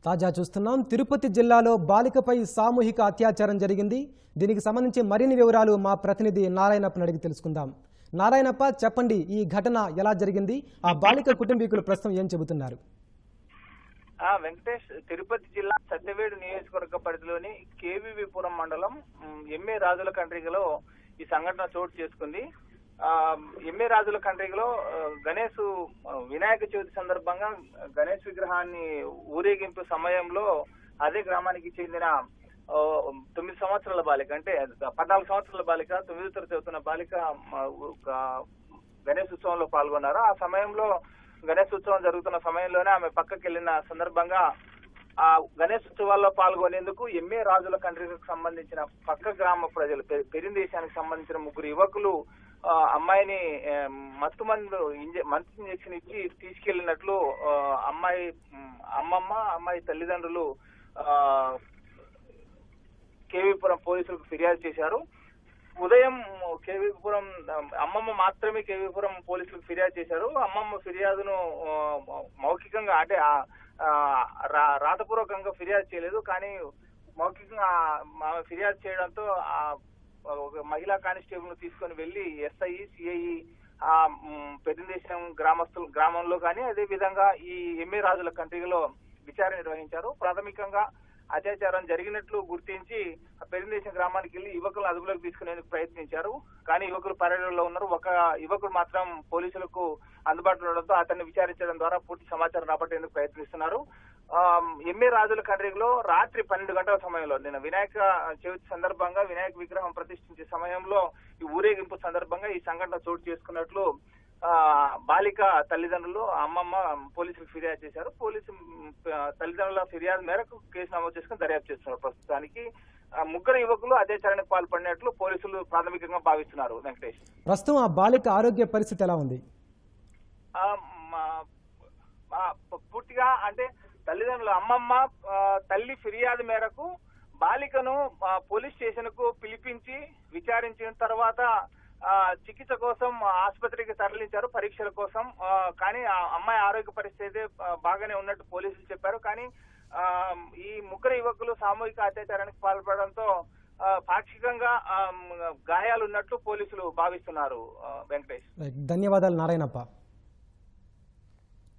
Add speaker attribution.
Speaker 1: తాజా చూస్తున్నాం తిరుపతి జిల్లాలో బాలికపై సామూహిక అత్యాచారం జరిగింది. దీనికి సంబంధించి మరిన్ని వివరాలు మా ప్రతినిధి నారాయణప్పని అడిగి తెలుసుకుందాం. నారాయణప్ప, చెప్పండి, ఈ ఘటన ఎలా జరిగింది? ఆ బాలిక కుటుంబీకులు ప్రస్తుతం ఏం చెబుతున్నారు?
Speaker 2: వెంకటేష్, తిరుపతి జిల్లా సత్యవేడు నియోజకవర్గ పరిధిలోని కేవీవీపురం మండలం ఎంఏ రాజుల కండ్రిగలో ఈ సంఘటన చోటు చేసుకుంది. ఎంఏ రాజుల కండ్రిగలో గణేష్ వినాయక చవితి సందర్భంగా గణేష్ విగ్రహాన్ని ఊరేగింపు సమయంలో అదే గ్రామానికి చెందిన 9 సంవత్సరాల బాలిక, అంటే 14 సంవత్సరాల బాలిక, 9వ తరగతి చదువుతున్న బాలిక గణేష్ ఉత్సవంలో పాల్గొన్నారు. ఆ సమయంలో గణేష్ ఉత్సవం జరుగుతున్న సమయంలోనే ఆమె పక్కకి వెళ్ళిన సందర్భంగా ఆ గణేష్ ఉత్సవాల్లో పాల్గొనేందుకు ఎంఏ రాజుల కండ్రికి సంబంధించిన పక్క గ్రామ ప్రజలు, పెరిందేశానికి సంబంధించిన 3 యువకులు అమ్మాయిని మత్తు ఇంజెక్షన్ ఇచ్చి తీసుకెళ్లినట్లు అమ్మాయి తల్లిదండ్రులు కేవీపురం పోలీసులకు ఫిర్యాదు చేశారు. ఉదయం కేవీపురం అమ్మమ్మ మాత్రమే కేవీపురం పోలీసులకు ఫిర్యాదు చేశారు. అమ్మమ్మ ఫిర్యాదును మౌఖికంగా, అంటే రాతపూర్వకంగా ఫిర్యాదు చేయలేదు. కానీ మౌఖికంగా ఫిర్యాదు చేయడంతో ఒక మహిళా కానిస్టేబుల్ తీసుకొని వెళ్లి ఎస్ఐ, సిఐ, పెద్దందేశం గ్రామంలో కానీ అదే విధంగా ఈ ఎంఏ రాజుల కంట్రీలో విచారణ నిర్వహించారు. ప్రాథమికంగా అత్యాచారం జరిగినట్లు గుర్తించి పెద్దందేశం గ్రామానికి వెళ్లి యువకులను అదుపులోకి తీసుకునేందుకు ప్రయత్నించారు. కానీ యువకులు పర్యటనలో ఉన్నారు. ఒక యువకుడు మాత్రం పోలీసులకు అందుబాటులో ఉండడంతో అతన్ని విచారించడం ద్వారా పూర్తి సమాచారం రాబట్టేందుకు ప్రయత్నిస్తున్నారు. ఎంఏ రాజుల కండ్రిగలో రాత్రి 12 గంటల సమయంలో, నిన్న వినాయక చవితి సందర్భంగా వినాయక విగ్రహం ప్రతిష్ఠించే సమయంలో ఈ ఊరేగింపు సందర్భంగా ఈ సంఘటన చోటు చేసుకున్నట్లు బాలిక తల్లిదండ్రులు, అమ్మమ్మ పోలీసులకు ఫిర్యాదు చేశారు. తల్లిదండ్రుల ఫిర్యాదు మేరకు కేసు నమోదు చేసుకుని దర్యాప్తు చేస్తున్నారు. ప్రస్తుతానికి 3 యువకులు అత్యాచారానికి పాల్పడినట్లు పోలీసులు ప్రాథమికంగా భావిస్తున్నారు. వెంకటేష్,
Speaker 1: ప్రస్తుతం ఆ బాలిక ఆరోగ్య పరిస్థితి ఎలా ఉంది?
Speaker 2: పూర్తిగా, అంటే తల్లిదండ్రులు, అమ్మమ్మ తల్లి ఫిర్యాదు మేరకు బాలికను పోలీస్ స్టేషన్ కు పిలిపించి విచారించిన తర్వాత చికిత్స కోసం ఆసుపత్రికి తరలించారు, పరీక్షల కోసం. కానీ ఆ అమ్మాయి ఆరోగ్య పరిస్థితి బాగానే ఉన్నట్టు పోలీసులు చెప్పారు. కానీ ఈ 3 యువకులు సామూహిక అత్యాచారానికి పాల్పడడంతో పాక్షికంగా గాయాలు ఉన్నట్లు పోలీసులు భావిస్తున్నారు. వెంకటేష్,
Speaker 1: ధన్యవాదాలు నారాయణప్ప.